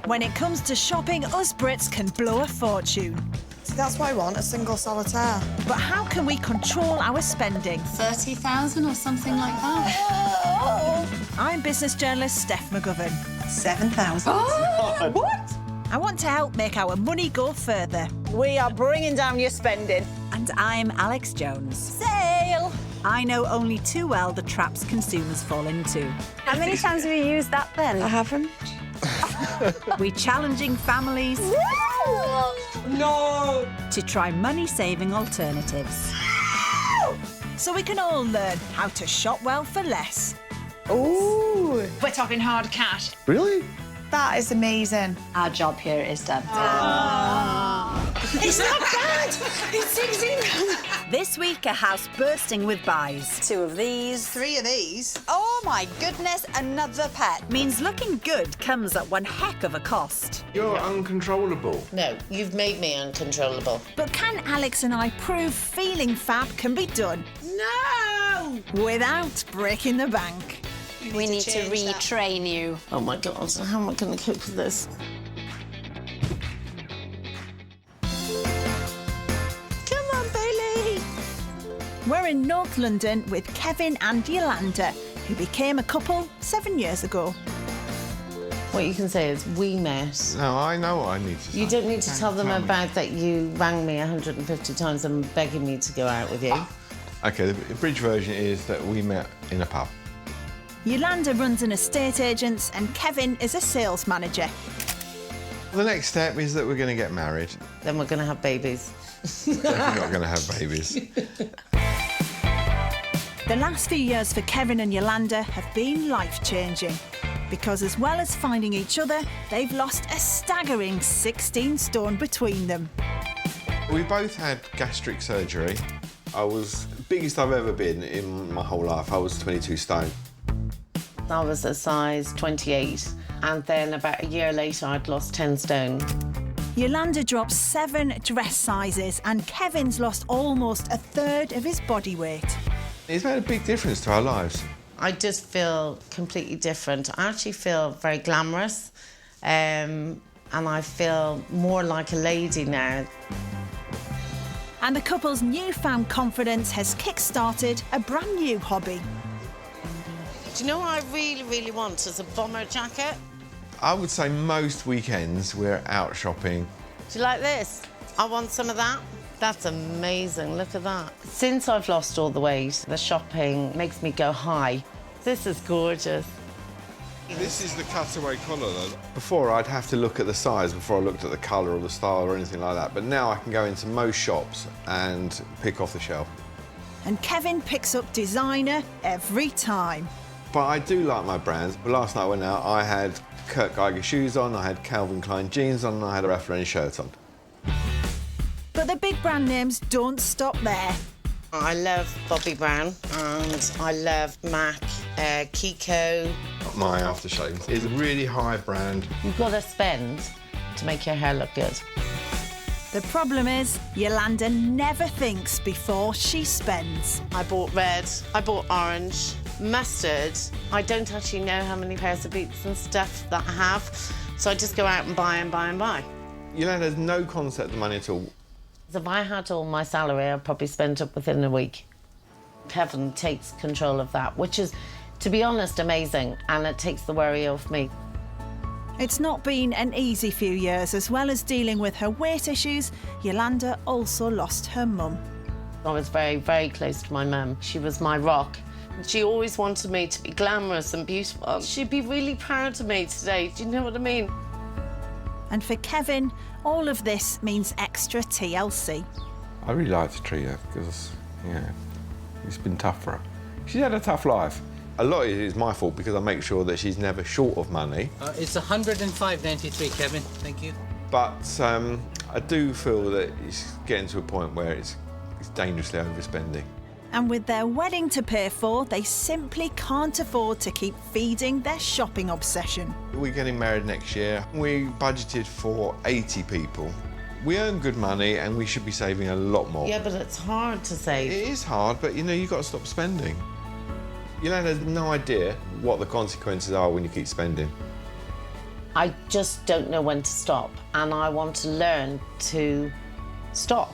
When it comes to shopping, us Brits can blow a fortune. So that's why I want a single solitaire. But how can we control our spending? 30,000 or something like that. I'm business journalist Steph McGovern. 7,000. Oh, what? I want to help make our money go further. We are bringing down your spending. And I'm Alex Jones. Sale! I know only too well the traps consumers fall into. How many times have you used that then? I haven't. We challenging families No! to try money-saving alternatives. So we can all learn how to shop well for less. Ooh, We're talking hard cash. Really? that is amazing. Our job here is done. It's not bad. It's 16 pounds. This week, a house bursting with buys 2 of these. 3 of these. Oh, my goodness, another pet. means looking good comes at one heck of a cost. You're uncontrollable. No, you've made me uncontrollable. But can Alex and I prove feeling fab can be done No! without breaking the bank? We need to retrain you. Oh my God, how am I going to cope with this? Come on, Bailey! We're in North London with Kevin and Yolanda, who became a couple 7 years ago. What you can say is we met. No, I know what I need to say. You don't need to tell them Tell me. about that you rang me 150 times and begging me to go out with you. OK, the bridge version is that we met in a pub. Yolanda runs an estate agent and Kevin is a sales manager. The next step is that we're going to get married. Then we're going to have babies. Definitely not going to have babies. The last few years for Kevin and Yolanda have been life-changing because as well as finding each other, they've lost a staggering 16 stone between them. We both had gastric surgery. I was the biggest I've ever been in my whole life. I was 22 stone. I was a size 28, and then about a year later, I'd lost 10 stone. Yolanda dropped 7 dress sizes and Kevin's lost almost a third of his body weight. It's made a big difference to our lives. I just feel completely different. I actually feel very glamorous, and I feel more like a lady now. And the couple's newfound confidence has kick-started a brand new hobby. Do you know what I really, really want is a bomber jacket? I would say most weekends we're out shopping. Do you like this? I want some of that. That's amazing, look at that. Since I've lost all the weight, the shopping makes me go high. This is gorgeous. This is the cutaway collar, though. Before, I'd have to look at the size before I looked at the colour or the style or anything like that. But now I can go into most shops and pick off the shelf. And Kevin picks up designer every time. But I do like my brands. Last night I went out, I had Kurt Geiger shoes on, I had Calvin Klein jeans on, and I had a Ralph Lauren shirt on. But the big brand names don't stop there. I love Bobbi Brown and I love MAC, Kiko. My aftershave is a really high brand. You've got to spend to make your hair look good. The problem is, Yolanda never thinks before she spends. I bought red, I bought orange, mustard. I don't actually know how many pairs of boots and stuff that I have, so I just go out and buy and buy and buy. Yolanda has no concept of money at all. If I had all my salary, I'd probably spend it within a week. Kevin takes control of that, which is, to be honest, amazing, and it takes the worry off me. It's not been an easy few years. As well as dealing with her weight issues, Yolanda also lost her mum. I was very, very close to my mum. She was my rock. She always wanted me to be glamorous and beautiful. She'd be really proud of me today, do you know what I mean? And for Kevin, all of this means extra TLC. I really like to treat her because, it's been tough for her. She's had a tough life. A lot of it is my fault because I make sure that she's never short of money. It's 105.93, Kevin. Thank you. But I do feel that it's getting to a point where it's dangerously overspending. And with their wedding to pay for, they simply can't afford to keep feeding their shopping obsession. We're getting married next year. We budgeted for 80 people. We earn good money and we should be saving a lot more. Yeah, but it's hard to save. It is hard, but you've got to stop spending. Yolanda has no idea what the consequences are when you keep spending. I just don't know when to stop, and I want to learn to stop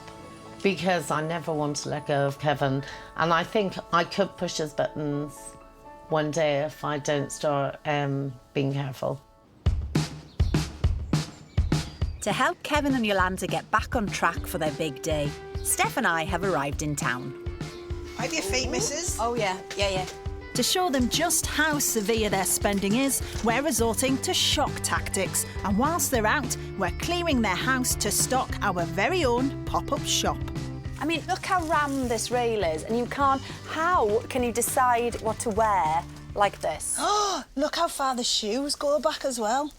because I never want to let go of Kevin, and I think I could push his buttons one day if I don't start being careful. To help Kevin and Yolanda get back on track for their big day, Steph and I have arrived in town. Wipe your feet, missus. Oh, yeah. To show them just how severe their spending is, we're resorting to shock tactics. And whilst they're out, we're clearing their house to stock our very own pop-up shop. I mean, look how rammed this rail is, and you can't... How can you decide what to wear like this? Oh, look how far the shoes go back as well.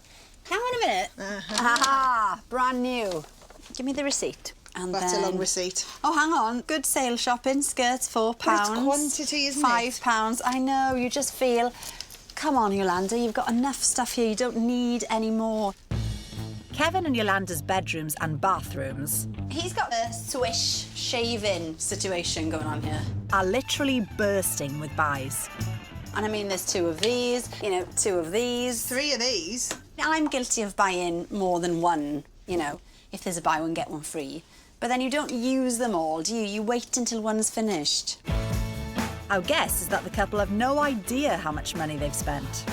Hang on a minute. Aha, brand new. Give me the receipt. And That's then... a long receipt. Oh, hang on. Good sale shopping. Skirts, £4. But it's quantity, isn't it? £5. I know, you just feel... Come on, Yolanda, you've got enough stuff here. You don't need any more. Kevin and Yolanda's bedrooms and bathrooms He's got a swish shaving situation going on here. are literally bursting with buys. And I mean, there's 2 of these, you know, 2 of these. 3 of these. I'm guilty of buying more than one, you know, if there's a buy one, get one free. But then you don't use them all, do you? You wait until one's finished. Our guess is that the couple have no idea how much money they've spent.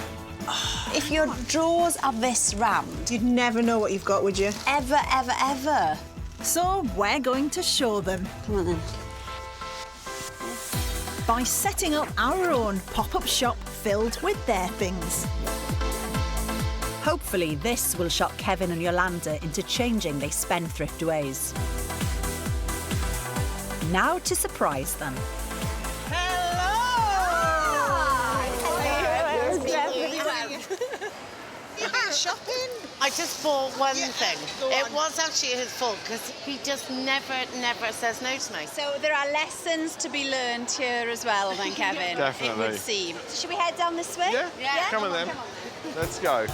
If your drawers are this rammed, You'd never know what you've got, would you? ever, ever, ever. So we're going to show them Come on then. by setting up our own pop-up shop filled with their things. Hopefully, this will shock Kevin and Yolanda into changing their spendthrift ways. Now to surprise them. Shopping. I just bought one thing. It was actually his fault because he just never says no to me. So there are lessons to be learned here as well then, Kevin. Definitely. It would seem. Should we head down this way? Yeah? Come on then. Let's go.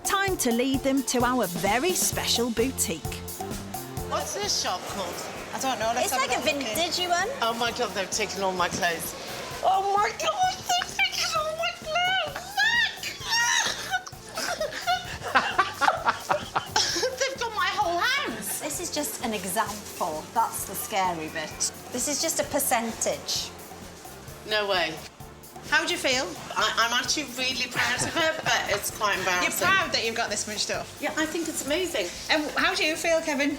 Time to lead them to our very special boutique. What's this shop called? I don't know. Let's It's have like a little look in. vintage one. Oh my God, they've taken all my clothes. Oh my God, they've taken all my clothes! Look! They've got my whole house. This is just an example. That's the scary bit. This is just a percentage. No way. How do you feel? I'm actually really proud of her, but it's quite embarrassing. You're proud that you've got this much stuff. Yeah, I think it's amazing. And how do you feel, Kevin?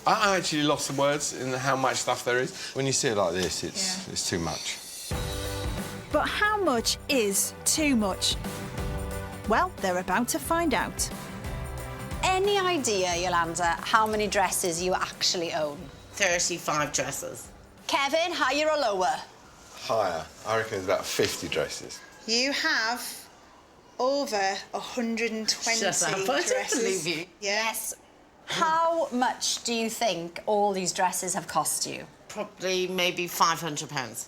I actually lost some words in how much stuff there is. When you see it like this, it's too much. But how much is too much? Well, they're about to find out. Any idea, Yolanda, how many dresses you actually own? 35 dresses. Kevin, higher or lower? Higher. I reckon it's about 50 dresses. You have over 120 Shut up, I don't dresses. believe you. Yes. How much do you think all these dresses have cost you? Probably maybe £500.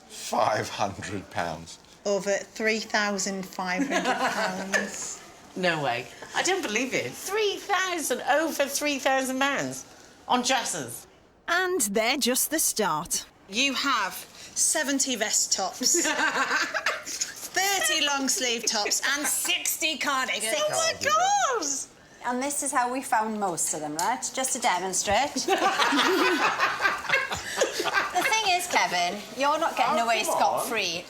£500. Over £3,500. No way. I don't believe it. Over £3,000 on dresses. And they're just the start. You have 70 vest tops, 30 long sleeve tops, and 60 cardigans. Oh my God! And this is how we found most of them, right? Just to demonstrate. The thing is, Kevin, you're not getting away scot-free.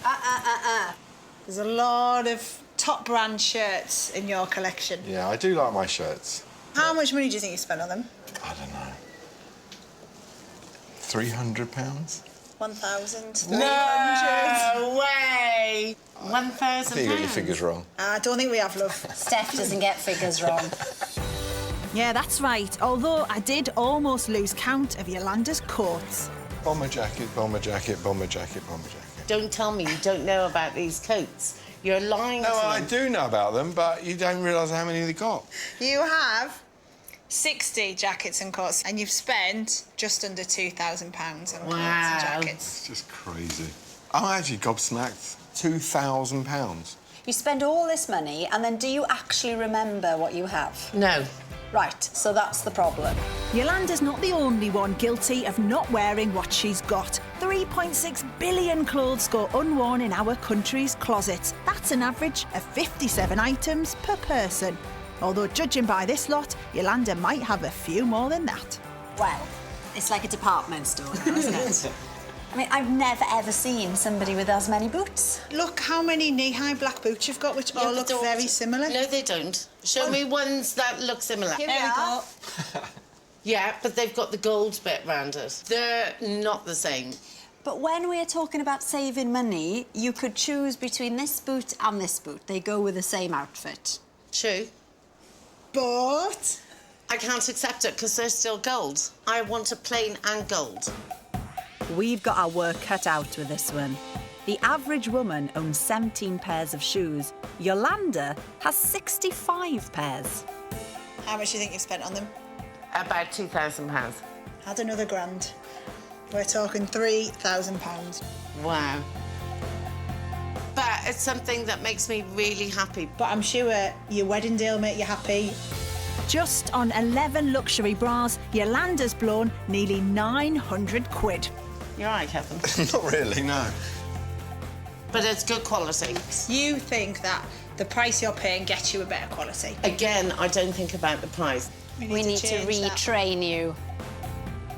There's a lot of top brand shirts in your collection. Yeah, I do like my shirts. How much money do you think you spent on them? I don't know. £300? 1,300. No way! £1,000. I think you got your figures wrong. I don't think we have, love. Steph doesn't get figures wrong. Yeah, that's right. Although I did almost lose count of Yolanda's coats. Bomber jacket, bomber jacket, bomber jacket, bomber jacket. Don't tell me you don't know about these coats. You're lying to No, me. I do know about them, but you don't realise how many they got. You have 60 jackets and coats, and you've spent just under £2,000 on coats and jackets. It's just crazy. I'm actually gobsmacked. £2,000. You spend all this money, and then do you actually remember what you have? No. Right, so that's the problem. Yolanda's not the only one guilty of not wearing what she's got. 3.6 billion clothes go unworn in our country's closets. That's an average of 57 items per person. Although, judging by this lot, Yolanda might have a few more than that. Well, it's like a department store now, isn't it? I mean, I've never ever seen somebody with as many boots. Look how many knee-high black boots you've got, which all look very similar. No, they don't. Show me ones that look similar. Here we are. Yeah, but they've got the gold bit round it. They're not the same. But when we're talking about saving money, you could choose between this boot and this boot. They go with the same outfit. True. But I can't accept it because they're still gold. I want a plain and gold. We've got our work cut out with this one. The average woman owns 17 pairs of shoes. Yolanda has 65 pairs. how much do you think you've spent on them? About £2,000. Add another grand. We're talking £3,000. Wow. But it's something that makes me really happy. But I'm sure your wedding day will make you happy. Just on 11 luxury bras, Yolanda's blown nearly 900 quid. You're right, Kevin. Not really, no. But it's good quality. You think that the price you're paying gets you a better quality? Again, I don't think about the price. We need to retrain you.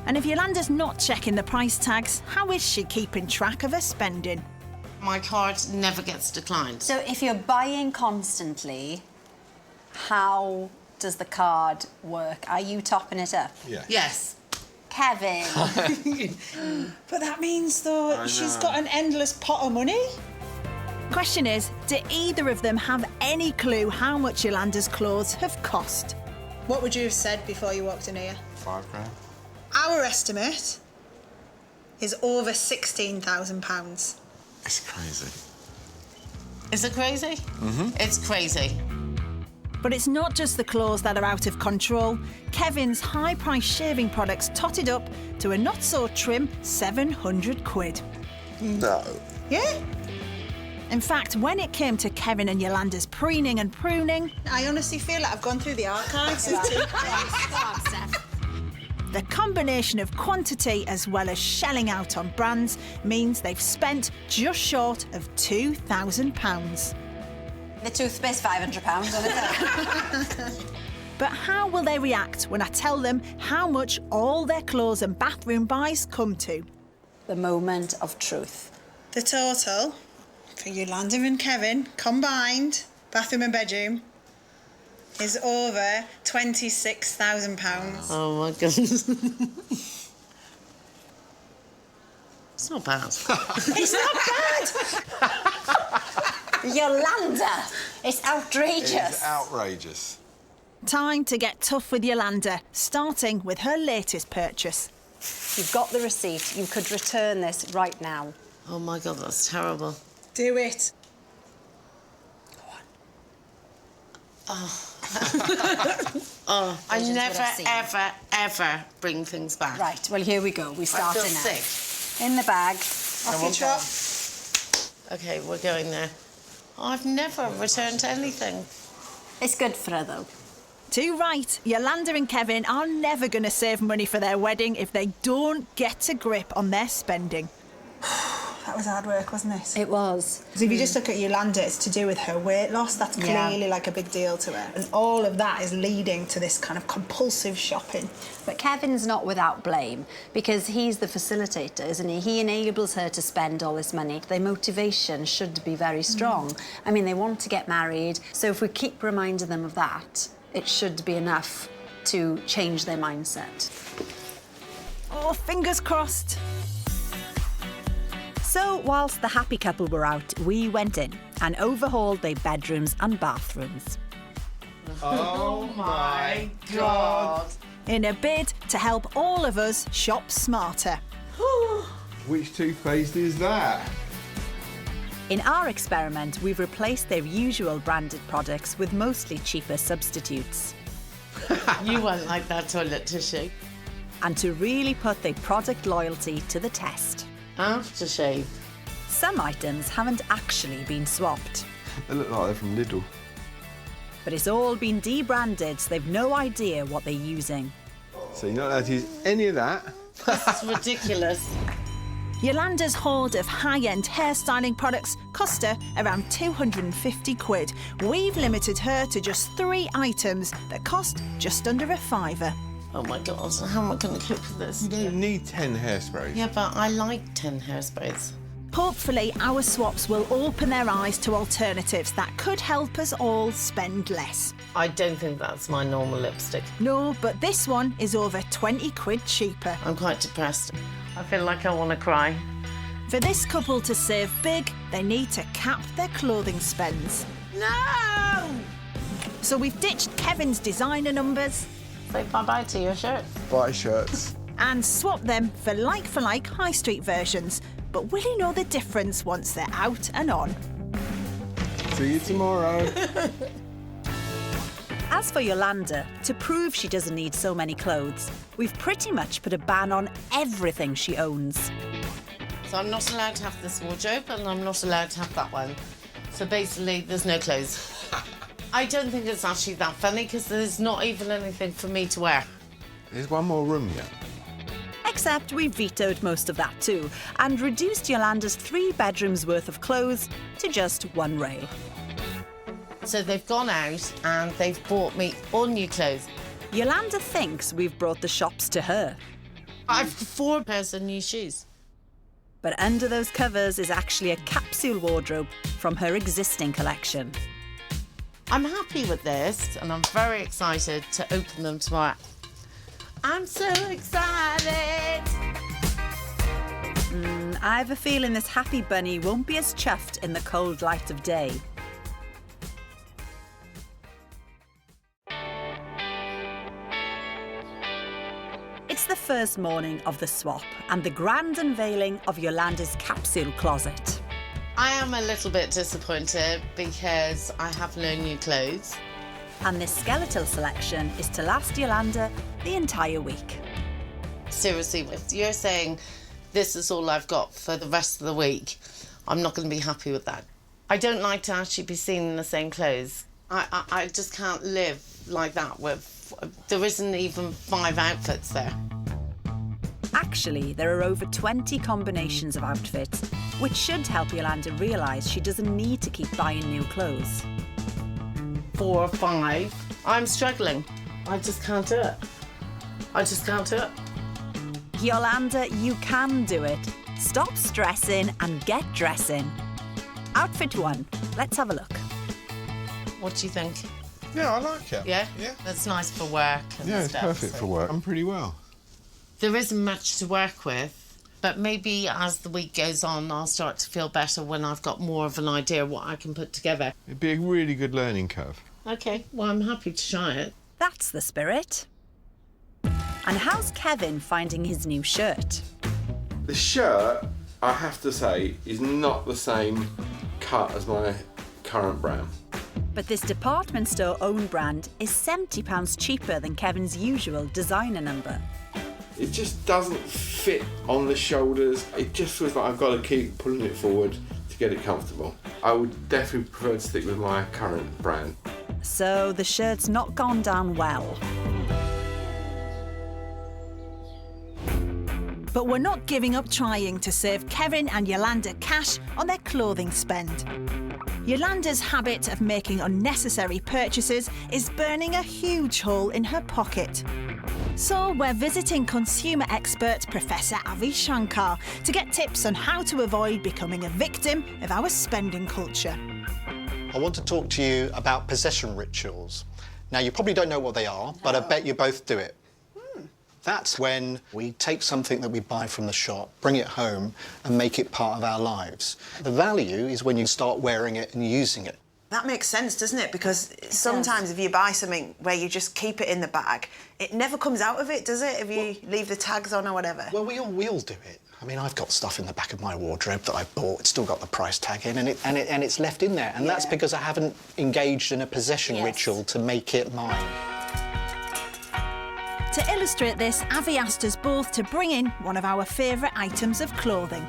And if Yolanda's not checking the price tags, how is she keeping track of her spending? My card never gets declined. So if you're buying constantly, how does the card work? Are you topping it up? Yeah. Yes. Kevin. But that means, though, she's got an endless pot of money. Question is, do either of them have any clue how much Yolanda's clothes have cost? What would you have said before you walked in here? £5,000. Our estimate is over £16,000. It's crazy. Is it crazy? Mm-hmm. It's crazy. But it's not just the clothes that are out of control. Kevin's high-priced shaving products totted up to a not-so-trim 700 quid. No. Yeah? In fact, when it came to Kevin and Yolanda's preening and pruning, I honestly feel like I've gone through the archives of toothpaste. the combination of quantity as well as shelling out on brands means they've spent just short of £2,000. The toothpaste, £500, isn't it? But how will they react when I tell them how much all their clothes and bathroom buys come to? The moment of truth. The total for Yolanda and Kevin combined, bathroom and bedroom, is over £26,000. Oh, my goodness. It's not bad. It's not bad! Yolanda! It's outrageous. It's outrageous. Time to get tough with Yolanda, starting with her latest purchase. You've got the receipt. You could return this right now. Oh, my God, that's terrible. Do it. Oh, I Asians would never, have seen. ever bring things back. Right, well, here we go. We I start feel in now. sick. In the bag. Off you trot. OK, we're going there. I've never returned anything. It's good for her, though. Too right, Yolanda and Kevin are never going to save money for their wedding if they don't get a grip on their spending. That was hard work, wasn't it? It was. Because if you just look at Yolanda, it's to do with her weight loss. That's clearly like a big deal to her. And all of that is leading to this kind of compulsive shopping. But Kevin's not without blame, because he's the facilitator, isn't he? He enables her to spend all this money. Their motivation should be very strong. I mean, they want to get married, so if we keep reminding them of that, it should be enough to change their mindset. Oh, fingers crossed. So, whilst the happy couple were out, we went in and overhauled their bedrooms and bathrooms. Oh my God. In a bid to help all of us shop smarter. Which toothpaste is that? In our experiment, we've replaced their usual branded products with mostly cheaper substitutes. You won't like that toilet tissue. And to really put their product loyalty to the test. Aftershave. Some items haven't actually been swapped. They look like they're from Lidl. But it's all been debranded, so they've no idea what they're using. So you're not allowed to use any of that. That's ridiculous. Yolanda's hoard of high-end hairstyling products cost her around 250 quid. We've limited her to just 3 items that cost just under a £5. Oh my God, how am I going to cope with this? You don't need 10 hairsprays. Yeah, but I like 10 hairsprays. Hopefully, our swaps will open their eyes to alternatives that could help us all spend less. I don't think that's my normal lipstick. No, but this one is over 20 quid cheaper. I'm quite depressed. I feel like I want to cry. For this couple to save big, they need to cap their clothing spends. No! So we've ditched Kevin's designer numbers. Say bye-bye to your shirt. Buy shirts. And swapped them for like high street versions. But will he know the difference once they're out and on? See you tomorrow. As for Yolanda, to prove she doesn't need so many clothes, we've pretty much put a ban on everything she owns. So I'm not allowed to have this wardrobe and I'm not allowed to have that one. So basically, there's no clothes. I don't think it's actually that funny because there's not even anything for me to wear. There's one more room yet. Except we vetoed most of that too and reduced Yolanda's 3 bedrooms worth of clothes to just 1 rail. So they've gone out and they've bought me all new clothes. Yolanda thinks we've brought the shops to her. I've 4 pairs of new shoes. But under those covers is actually a capsule wardrobe from her existing collection. I'm happy with this and I'm very excited to open them tomorrow. I'm so excited! I have a feeling this happy bunny won't be as chuffed in the cold light of day. It's the first morning of the swap and the grand unveiling of Yolanda's capsule closet. I am a little bit disappointed because I have no new clothes. And this skeletal selection is to last Yolanda the entire week. Seriously, if you're saying this is all I've got for the rest of the week, I'm not going to be happy with that. I don't like to actually be seen in the same clothes. I just can't live like that with... There isn't even 5 outfits there. Actually, there are over 20 combinations of outfits, which should help Yolanda realise she doesn't need to keep buying new clothes. 4 or 5. I'm struggling. I just can't do it. I just can't do it. Yolanda, you can do it. Stop stressing and get dressing. Outfit 1. Let's have a look. What do you think? Yeah, I like it. Yeah? Yeah. That's nice for work and Yeah, it's stuff. perfect for work. I'm pretty well. There isn't much to work with, but maybe as the week goes on, I'll start to feel better when I've got more of an idea what I can put together. It'd be a really good learning curve. OK, well, I'm happy to try it. That's the spirit. And how's Kevin finding his new shirt? The shirt, I have to say, is not the same cut as my current brand. But this department store own brand is £70 cheaper than Kevin's usual designer number. It just doesn't fit on the shoulders. It just feels like I've got to keep pulling it forward to get it comfortable. I would definitely prefer to stick with my current brand. So the shirt's not gone down well. But we're not giving up trying to save Kevin and Yolanda cash on their clothing spend. Yolanda's habit of making unnecessary purchases is burning a huge hole in her pocket. So we're visiting consumer expert Professor Avi Shankar to get tips on how to avoid becoming a victim of our spending culture. I want to talk to you about possession rituals. Now, you probably don't know what they are, but I bet you both do it. That's when we take something that we buy from the shop, bring it home and make it part of our lives. The value is when you start wearing it and using it. That makes sense, doesn't it? Because sometimes if you buy something where you just keep it in the bag, it never comes out of it, does it? If you leave the tags on or whatever. Well, we all do it. I mean, I've got stuff in the back of my wardrobe that I bought. It's still got the price tag in, and it's left in there. And that's because I haven't engaged in a possession ritual to make it mine. To illustrate this, Avi asked us both to bring in one of our favourite items of clothing.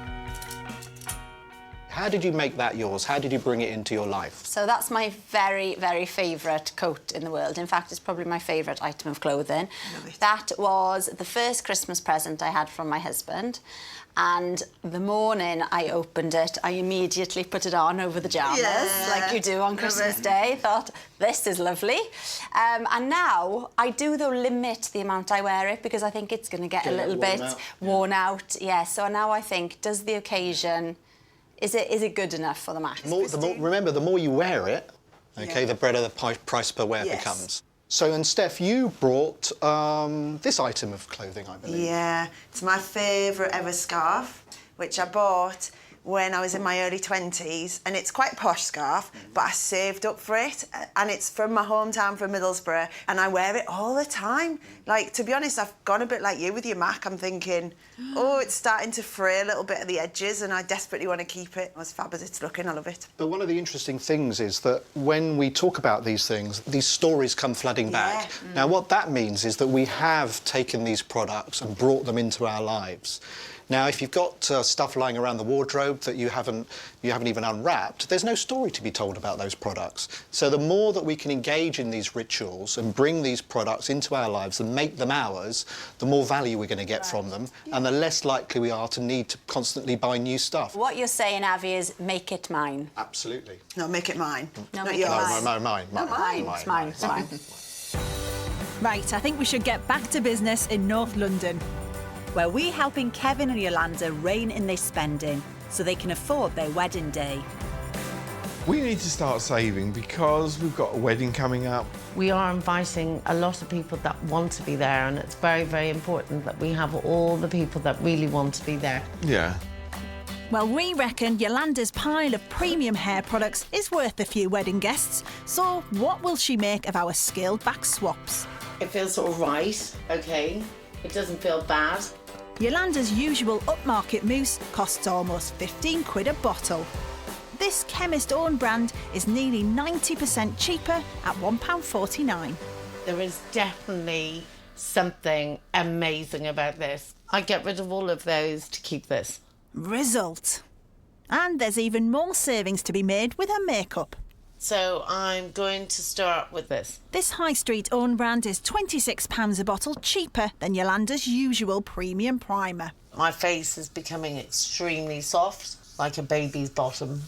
How did you make that yours? How did you bring it into your life? So that's my very, very favourite coat in the world. In fact, it's probably my favourite item of clothing. That was the first Christmas present I had from my husband. And the morning I opened it, I immediately put it on over the pyjamas, like you do on Christmas Day. Thought, this is lovely. And now I do, though, limit the amount I wear it because I think it's going to get a little bit worn out. Yeah, so now I think, does the occasion, is it good enough for the max? Remember, the more you wear it, OK, the better the price per wear becomes. So, and Steph, you brought this item of clothing, I believe. Yeah, it's my favourite ever scarf, which I bought when I was in my early 20s, and it's quite a posh scarf, but I saved up for it, and it's from my hometown, from Middlesbrough, and I wear it all the time. Like, to be honest, I've gone a bit like you with your Mac. I'm thinking, oh, it's starting to fray a little bit at the edges, and I desperately want to keep it. As fab as it's looking, I love it. But one of the interesting things is that when we talk about these things, these stories come flooding back. Now, what that means is that we have taken these products and brought them into our lives. Now, if you've got stuff lying around the wardrobe that you haven't even unwrapped, there's no story to be told about those products. So the more that we can engage in these rituals and bring these products into our lives and make them ours, the more value we're going to get from them, and the less likely we are to need to constantly buy new stuff. What you're saying, Avi, is make it mine. Absolutely. No, make it mine. No, not make yours. it mine. Mine. It's mine. It's mine. Right, I think we should get back to business in North London, where we're helping Kevin and Yolanda rein in their spending so they can afford their wedding day. We need to start saving because we've got a wedding coming up. We are inviting a lot of people that want to be there, and it's very, very important that we have all the people that really want to be there. Yeah. Well, we reckon Yolanda's pile of premium hair products is worth a few wedding guests. So what will she make of our scaled-back swaps? It feels sort of right, OK. It doesn't feel bad. Yolanda's usual upmarket mousse costs almost 15 quid a bottle. This chemist-owned brand is nearly 90% cheaper at £1.49. There is definitely something amazing about this. I get rid of all of those to keep this. Result. And there's even more savings to be made with her makeup. So I'm going to start with this. This high street own brand is £26 a bottle cheaper than Yolanda's usual premium primer. My face is becoming extremely soft, like a baby's bottom.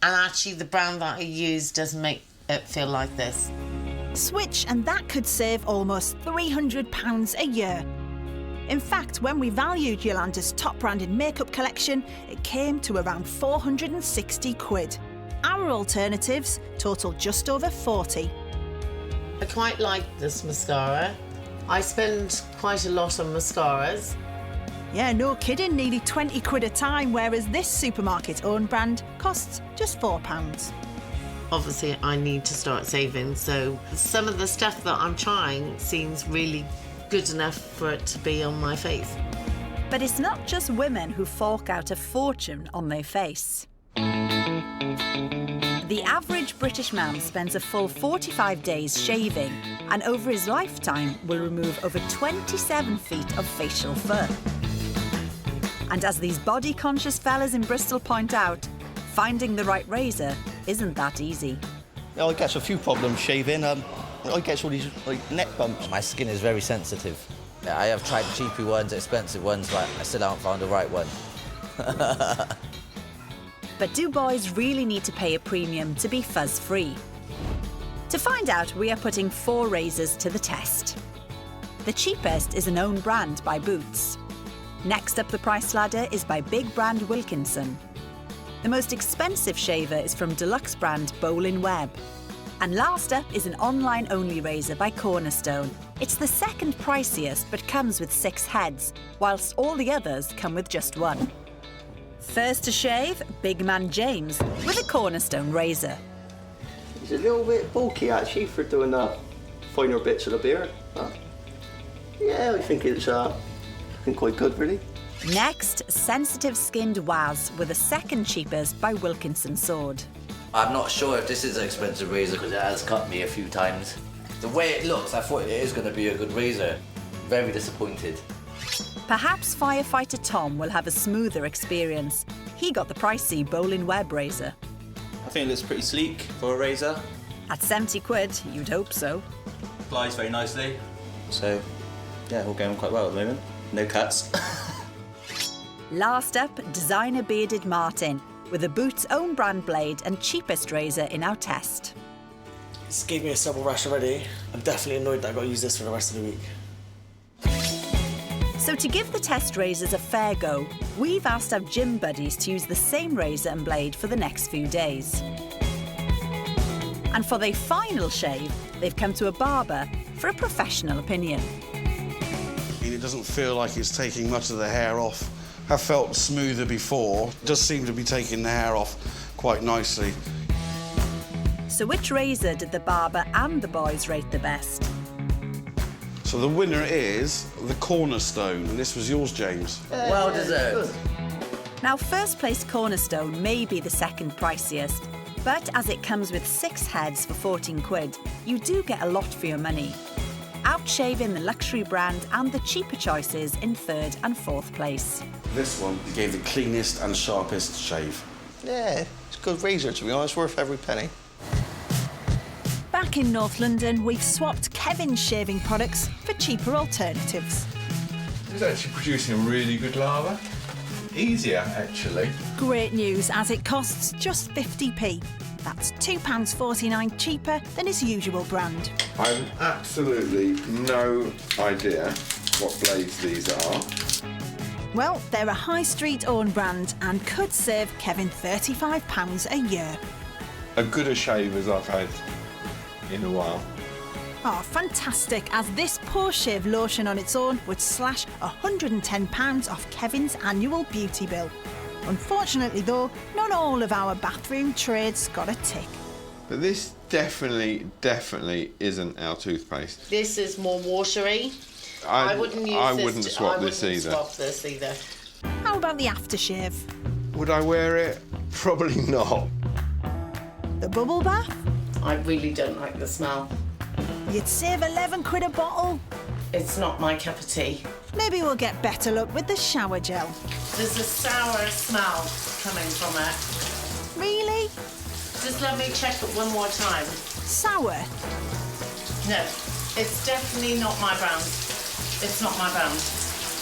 And actually the brand that I use doesn't make it feel like this. Switch and that could save almost £300 a year. In fact, when we valued Yolanda's top branded makeup collection, it came to around 460 quid. Our alternatives total just over 40. I quite like this mascara. I spend quite a lot on mascaras. Yeah, no kidding, nearly 20 quid a time, whereas this supermarket own brand costs just £4. Obviously, I need to start saving, so some of the stuff that I'm trying seems really good enough for it to be on my face. But it's not just women who fork out a fortune on their face. The average British man spends a full 45 days shaving, and over his lifetime will remove over 27 feet of facial fur. And as these body-conscious fellas in Bristol point out, finding the right razor isn't that easy. I get a few problems shaving. I get all these neck bumps. My skin is very sensitive. Yeah, I have tried cheapy ones, expensive ones, but I still haven't found the right one. But do boys really need to pay a premium to be fuzz-free? To find out, we are putting 4 razors to the test. The cheapest is an own brand by Boots. Next up the price ladder is by big brand Wilkinson. The most expensive shaver is from deluxe brand Bowl & Webb. And last up is an online-only razor by Cornerstone. It's the second priciest, but comes with 6 heads, whilst all the others come with just 1. First to shave, big man James with a Cornerstone razor. He's a little bit bulky actually for doing the finer bits of the beard. But yeah, I think it's looking quite good really. Next, sensitive-skinned Waz with a second cheapest by Wilkinson sword. I'm not sure if this is an expensive razor because it has cut me a few times. The way it looks, I thought it is going to be a good razor. Very disappointed. Perhaps firefighter Tom will have a smoother experience. He got the pricey bowling web razor. I think it looks pretty sleek for a razor. At 70 quid, you'd hope so. Applies very nicely. So, yeah, all going quite well at the moment. No cuts. Last up, designer bearded Martin, with the Boots own brand blade and cheapest razor in our test. This gave me a stubble rash already. I'm definitely annoyed that I've got to use this for the rest of the week. So to give the test razors a fair go, we've asked our gym buddies to use the same razor and blade for the next few days. And for their final shave, they've come to a barber for a professional opinion. It doesn't feel like it's taking much of the hair off. I've felt smoother before. It does seem to be taking the hair off quite nicely. So which razor did the barber and the boys rate the best? So the winner is the Cornerstone, and this was yours, James. Well deserved. Now, first place Cornerstone may be the second priciest, but as it comes with 6 heads for 14 quid, you do get a lot for your money. Outshaving the luxury brand and the cheaper choices in 3rd and 4th place. This one gave the cleanest and sharpest shave. Yeah, it's a good razor, to be honest, worth every penny. Back in North London, we've swapped Kevin's shaving products for cheaper alternatives. It's actually producing a really good lather. Easier, actually. Great news, as it costs just 50p. That's £2.49 cheaper than his usual brand. I have absolutely no idea what blades these are. Well, they're a high street owned brand and could save Kevin £35 a year. A gooder shave as I've had in a while. Oh, fantastic, as this post-shave lotion on its own would slash £110 off Kevin's annual beauty bill. Unfortunately though, not all of our bathroom trades got a tick. But this definitely isn't our toothpaste. This is more watery. I wouldn't swap this either. Swap this either. How about the aftershave? Would I wear it? Probably not. The bubble bath? I really don't like the smell. You'd save 11 quid a bottle. It's not my cup of tea. Maybe we'll get better luck with the shower gel. There's a sour smell coming from it. Really? Just let me check it one more time. Sour? No, it's definitely not my brand. It's not my brand.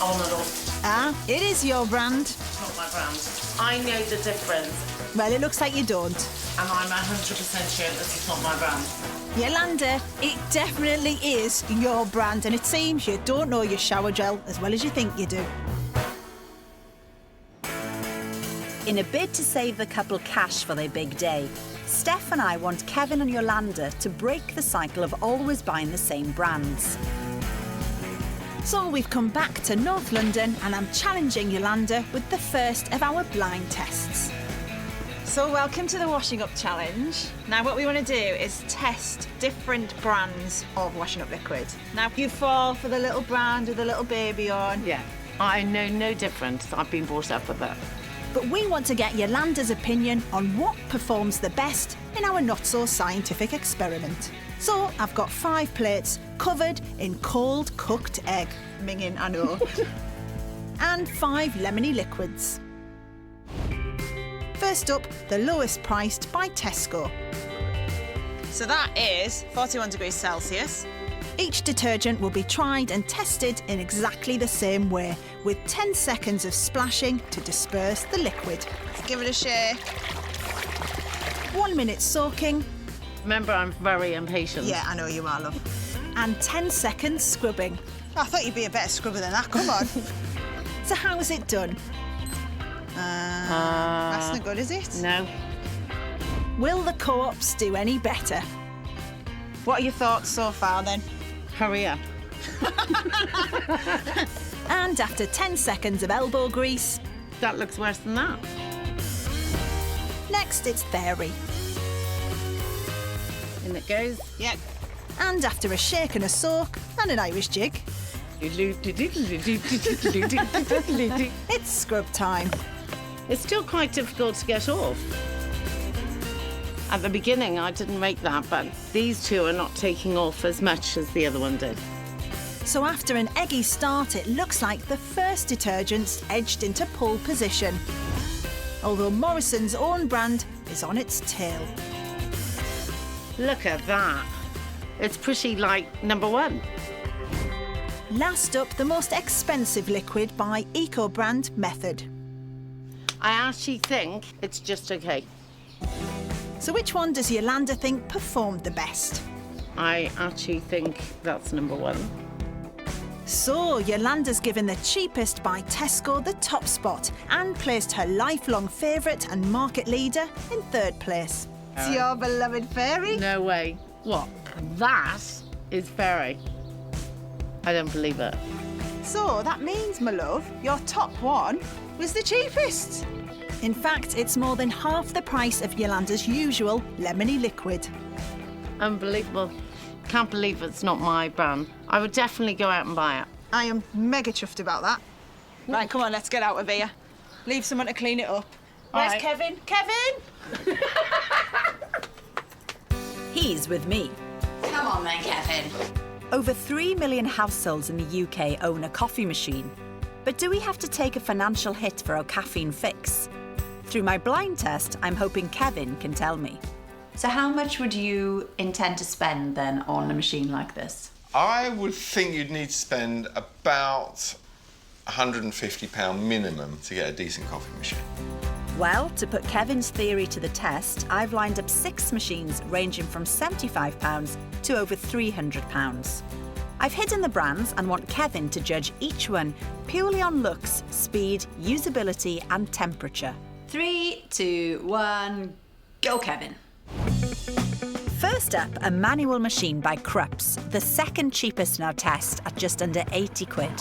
On at all. Ah, it is your brand. It's not my brand. I know the difference. Well, it looks like you don't. And I'm 100% sure this is not my brand. Yolanda, it definitely is your brand, and it seems you don't know your shower gel as well as you think you do. In a bid to save the couple cash for their big day, Steph and I want Kevin and Yolanda to break the cycle of always buying the same brands. So we've come back to North London, and I'm challenging Yolanda with the first of our blind tests. So welcome to the washing up challenge. Now what we want to do is test different brands of washing up liquid. Now you fall for the little brand with the little baby on. Yeah, I know no difference. I've been brought up with that. But we want to get Yolanda's opinion on what performs the best in our not-so-scientific experiment. So I've got 5 plates covered in cold cooked egg. Minging, I know. And 5 lemony liquids. First up, the lowest priced by Tesco. So that is 41 degrees Celsius. Each detergent will be tried and tested in exactly the same way, with 10 seconds of splashing to disperse the liquid. Give it a shake. 1 minute soaking. Remember, I'm very impatient. Yeah, I know you are, love. And 10 seconds scrubbing. I thought you'd be a better scrubber than that, come on. So how's it done? That's not good, is it? No. Will the co-ops do any better? What are your thoughts so far, then? Hurry up. And after 10 seconds of elbow grease... That looks worse than that. Next, it's Fairy. In it goes. Yep. And after a shake and a soak and an Irish jig... It's scrub time. It's still quite difficult to get off. At the beginning, I didn't make that, but these two are not taking off as much as the other one did. So after an eggy start, it looks like the first detergent's edged into pole position. although Morrison's own brand is on its tail. Look at that. It's pretty like number one. Last up, the most expensive liquid by eco-brand Method. I actually think it's just okay. So which one does Yolanda think performed the best? I actually think that's number one. So Yolanda's given the cheapest by Tesco the top spot and placed her lifelong favourite and market leader in third place. It's your beloved fairy. No way. What? That is fairy. I don't believe it. So that means, my love, your top one was the cheapest. In fact, it's more than half the price of Yolanda's usual lemony liquid. Unbelievable. Can't believe it's not my brand. I would definitely go out and buy it. I am mega chuffed about that. Right, come on, let's get out of here. Leave someone to clean it up. Where's right. Kevin? Kevin! He's with me. Come on then, Kevin. Over 3 million households in the UK own a coffee machine. But do we have to take a financial hit for our caffeine fix? Through my blind test, I'm hoping Kevin can tell me. So how much would you intend to spend then on a machine like this? I would think you'd need to spend about £150 minimum to get a decent coffee machine. Well, to put Kevin's theory to the test, I've lined up 6 machines ranging from £75 to over £300. I've hidden the brands and want Kevin to judge each one purely on looks, speed, usability and temperature. 3, 2, 1, go, Kevin. First up, a manual machine by Krups, the second cheapest in our test at just under 80 quid.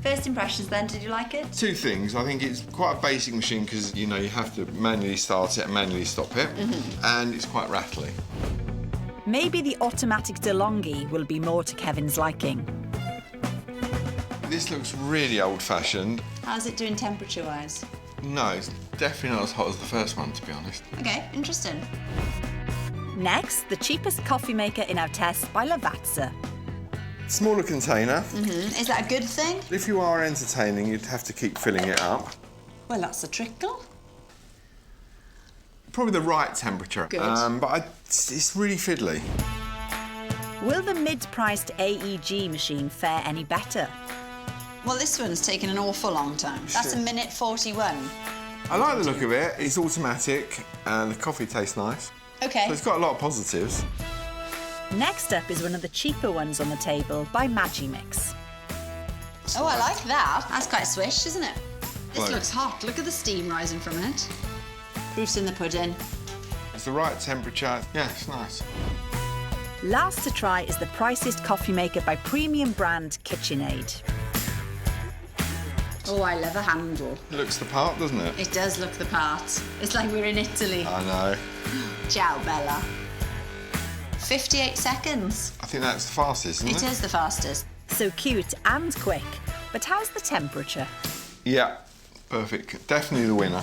First impressions then, did you like it? Two things. I think it's quite a basic machine because, you know, you have to manually start it and manually stop it. And it's quite rattly. Maybe the automatic DeLonghi will be more to Kevin's liking. This looks really old-fashioned. How's it doing temperature-wise? No, it's definitely not as hot as the first one, to be honest. Okay, interesting. Next, the cheapest coffee maker in our test by Lavazza. Smaller container. Is that a good thing? If you are entertaining, you'd have to keep filling it up. Well, that's a trickle. Probably the right temperature. Good. But it's really fiddly. Will the mid-priced AEG machine fare any better? Well, this one's taken an awful long time. That's a minute 41. I like the look of it. It's automatic and the coffee tastes nice. Okay. So it's got a lot of positives. Next up is one of the cheaper ones on the table by Magimix. Oh, I like that. That's quite swish, isn't it? This Right. looks hot. Look at the steam rising from it. Proof's in the pudding. It's the right temperature. Yeah, it's nice. Last to try is the priciest coffee maker by premium brand KitchenAid. Oh, I love a handle. It looks the part, doesn't it? It does look the part. It's like we're in Italy. I know. Ciao, Bella. 58 seconds. I think that's the fastest, isn't it? It is the fastest. So cute and quick. But how's the temperature? Yeah, perfect. Definitely the winner.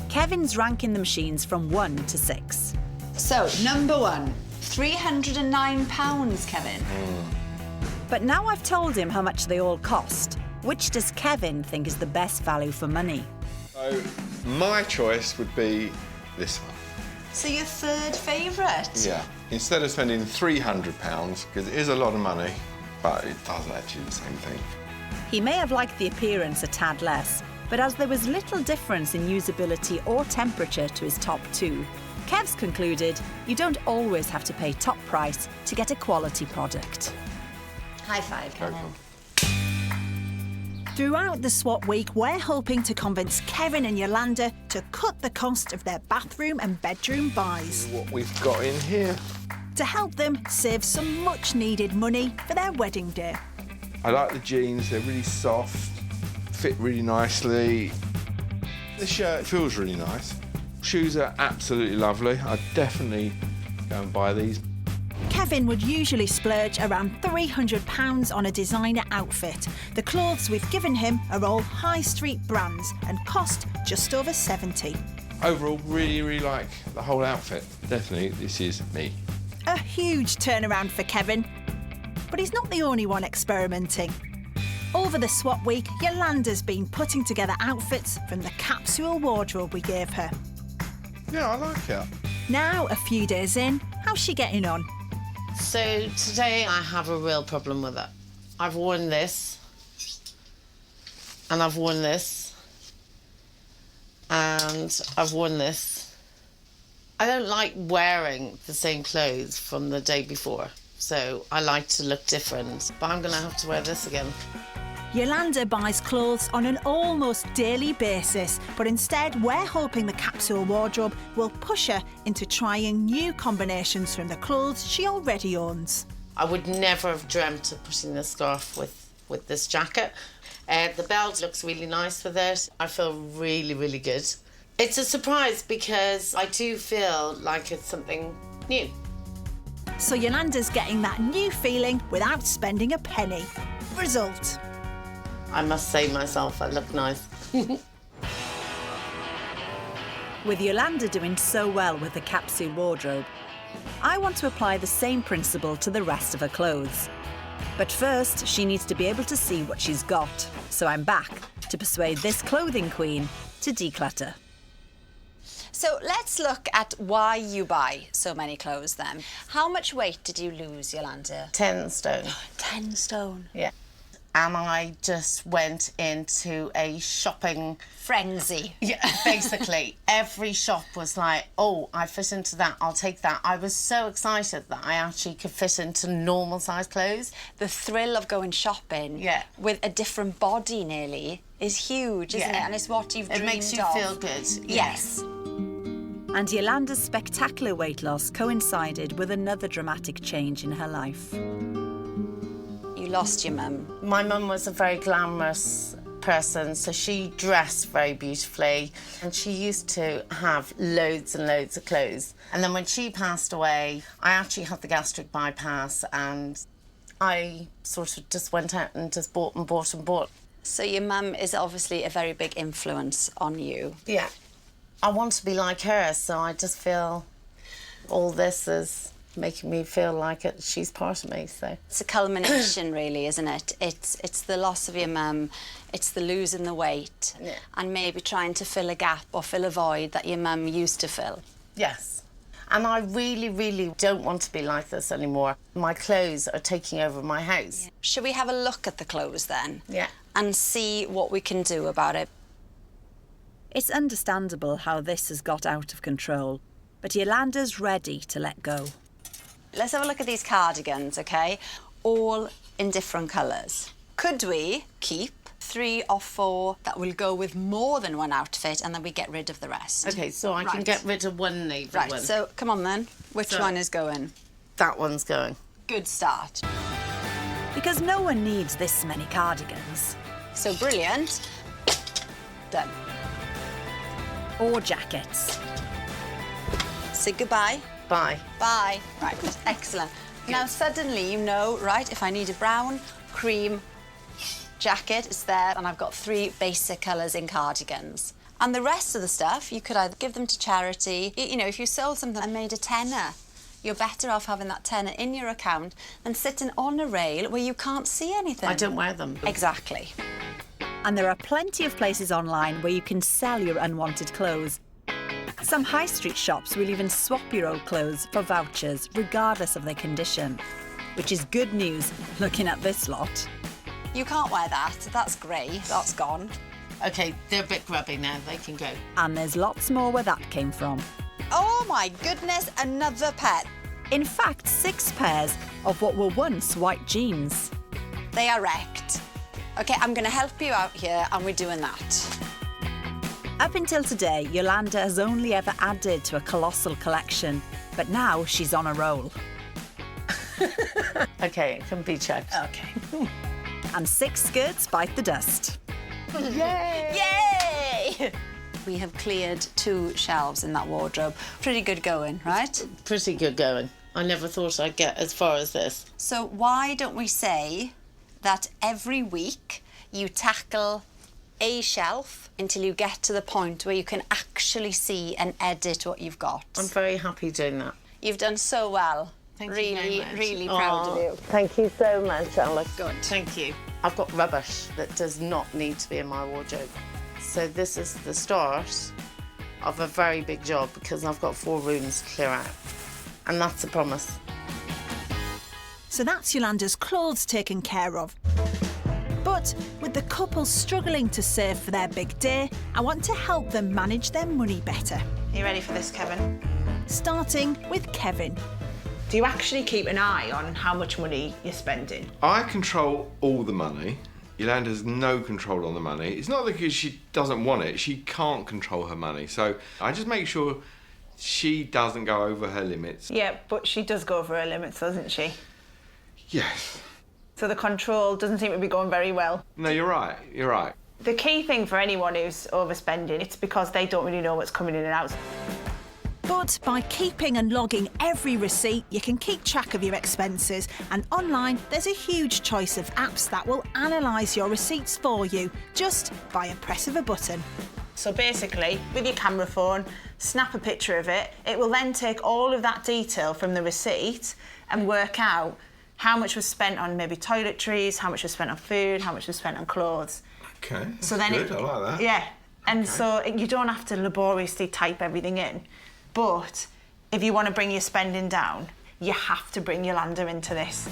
Kevin's ranking the machines from 1 to 6. So, number one, £309, Kevin. But now I've told him how much they all cost. Which does Kevin think is the best value for money? So, my choice would be this one. So your third favourite? Yeah. Instead of spending £300, because it is a lot of money, but it does actually the same thing. He may have liked the appearance a tad less, but as there was little difference in usability or temperature to his top 2, Kev's concluded you don't always have to pay top price to get a quality product. High five, Kevin. Throughout the swap week, we're hoping to convince Kevin and Yolanda to cut the cost of their bathroom and bedroom buys. What we've got in here. To help them save some much-needed money for their wedding day. I like the jeans, they're really soft, fit really nicely. The shirt feels really nice. Shoes are absolutely lovely. I'd definitely go and buy these. Kevin would usually splurge around £300 on a designer outfit. The clothes we've given him are all high street brands and cost just over 70. Overall, really like the whole outfit. Definitely, this is me. A huge turnaround for Kevin. But he's not the only one experimenting. Over the swap week, Yolanda's been putting together outfits from the capsule wardrobe we gave her. Yeah, I like it. Now, a few days in, how's she getting on? So today I have a real problem with it. I've worn this, and I've worn this, and I've worn this. I don't like wearing the same clothes from the day before, so I like to look different, but I'm gonna have to wear this again. Yolanda buys clothes on an almost daily basis, but instead we're hoping the capsule wardrobe will push her into trying new combinations from the clothes she already owns. I would never have dreamt of putting this scarf with this jacket. The belt looks really nice with it. I feel really, really good. It's a surprise because I do feel like it's something new. So Yolanda's getting that new feeling without spending a penny. Result. I must say myself, I look nice. With Yolanda doing so well with the capsule wardrobe, I want to apply the same principle to the rest of her clothes. But first, she needs to be able to see what she's got. So I'm back to persuade this clothing queen to declutter. So let's look at why you buy so many clothes then. How much weight did you lose, Yolanda? 10 stone. 10 stone? Yeah. And I just went into a shopping frenzy. Yeah, basically. Every shop was like, oh, I fit into that, I'll take that. I was so excited that I actually could fit into normal size clothes. The thrill of going shopping with a different body nearly is huge, isn't it? And it's what you've dreamed of. It makes you feel good. Yes. And Yolanda's spectacular weight loss coincided with another dramatic change in her life. You lost your mum. My mum was a very glamorous person, so she dressed very beautifully, and she used to have loads and loads of clothes. And then when she passed away, I actually had the gastric bypass, and I sort of just went out and just bought and bought and bought. So your mum is obviously a very big influence on you. Yeah. I want to be like her, so I just feel all this is making me feel like she's part of me, so. It's a culmination, really, isn't it? It's the loss of your mum, it's the losing the weight, and maybe trying to fill a gap or fill a void that your mum used to fill. Yes. And I really, really don't want to be like this anymore. My clothes are taking over my house. Yeah. Should we have a look at the clothes then? Yeah. And see what we can do about it? It's understandable how this has got out of control, but Yolanda's ready to let go. Let's have a look at these cardigans, OK? All in different colours. Could we keep 3 or 4 that will go with more than one outfit and then we get rid of the rest? OK, so I can get rid of one navy one. Right, so come on then. Which one is going? That one's going. Good start. Because no one needs this many cardigans. So brilliant. Done. Or jackets. Say goodbye. Bye. Bye. Right, excellent. Good. Now suddenly you know, right, if I need a brown, cream jacket, it's there, and I've got 3 basic colours in cardigans. And the rest of the stuff, you could either give them to charity, you know, if you sold something and made a tenner, you're better off having that tenner in your account than sitting on a rail where you can't see anything. I don't wear them. Exactly. And there are plenty of places online where you can sell your unwanted clothes. Some high street shops will even swap your old clothes for vouchers, regardless of their condition, which is good news looking at this lot. You can't wear that. That's grey. That's gone. OK, they're a bit grubby now. They can go. And there's lots more where that came from. Oh, my goodness, another pet. In fact, 6 pairs of what were once white jeans. They are wrecked. OK, I'm going to help you out here, and we're doing that. Up until today, Yolanda has only ever added to a colossal collection, but now she's on a roll. OK, it can be checked. OK. And 6 skirts bite the dust. Yay! Yay! We have cleared 2 shelves in that wardrobe. Pretty good going, right? Pretty good going. I never thought I'd get as far as this. So why don't we say that every week you tackle a shelf until you get to the point where you can actually see and edit what you've got. I'm very happy doing that. You've done so well. Really proud of you. Thank you so much, Alex. Good. Thank you. I've got rubbish that does not need to be in my wardrobe. So this is the start of a very big job because I've got 4 rooms to clear out. And that's a promise. So that's Yolanda's clothes taken care of. But with the couple struggling to save for their big day, I want to help them manage their money better. Are you ready for this, Kevin? Starting with Kevin. Do you actually keep an eye on how much money you're spending? I control all the money. Yolanda has no control on the money. It's not because she doesn't want it, she can't control her money. So I just make sure she doesn't go over her limits. Yeah, but she does go over her limits, doesn't she? Yes. So the control doesn't seem to be going very well. No, you're right, you're right. The key thing for anyone who's overspending, it's because they don't really know what's coming in and out. But by keeping and logging every receipt, you can keep track of your expenses. And online, there's a huge choice of apps that will analyse your receipts for you, just by a press of a button. So basically, with your camera phone, snap a picture of it. It will then take all of that detail from the receipt and work out how much was spent on maybe toiletries, how much was spent on food, how much was spent on clothes. Okay, that's so then good, I like that. Yeah, and so you don't have to laboriously type everything in. But if you want to bring your spending down, you have to bring Yolanda into this.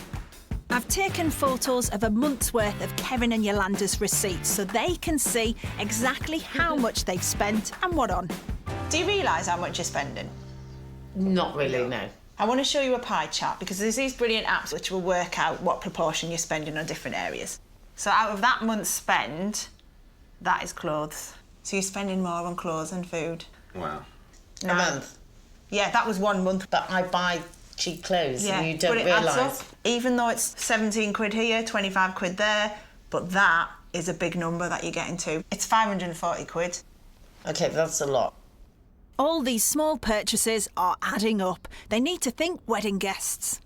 I've taken photos of a month's worth of Kevin and Yolanda's receipts so they can see exactly how much they've spent and what on. Do you realise how much you're spending? Not really, no. I want to show you a pie chart because there's these brilliant apps which will work out what proportion you're spending on different areas. So out of that month's spend, that is clothes. So you're spending more on clothes and food. Wow. A month? Yeah, that was 1 month. But I buy cheap clothes Yeah, and you don't but it adds realise. up. Even though it's 17 quid here, 25 quid there, but that is a big number that you're getting to. It's 540 quid. OK, that's a lot. All these small purchases are adding up. They need to think wedding guests.